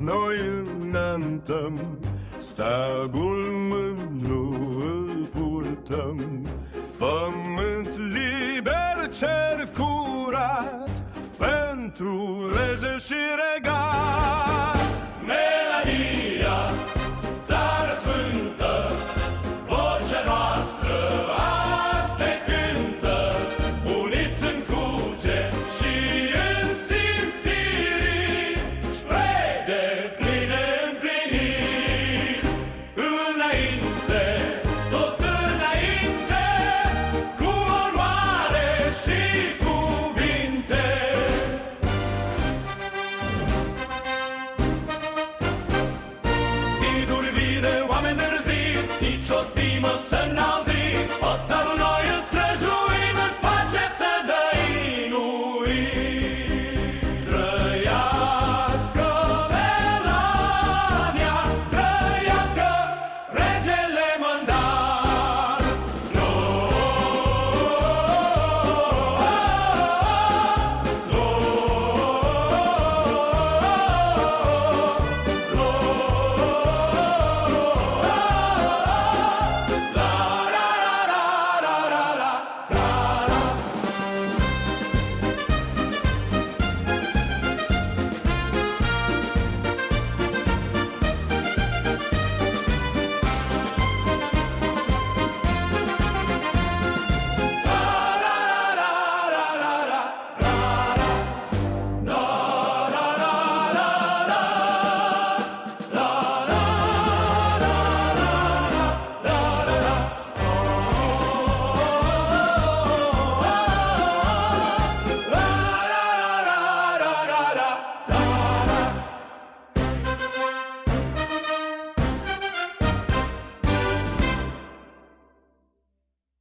noi înaintăm, steagul mândru îl purtăm. Pământ liber, cer curat, pentru rege și regat. Melania, țară sfântă, vocea noastră azi te cântă. Uniți în cuget și în simțiri, spre depline împliniri. Înainte, tot înainte, cu onoare și cuvinte. Ziduri vii de oameni de zi, nici o timă să n-auzi. Hotarul noi îl străjuim, în pace să dăinui. Trăiască Melania, trăiască regele mândar.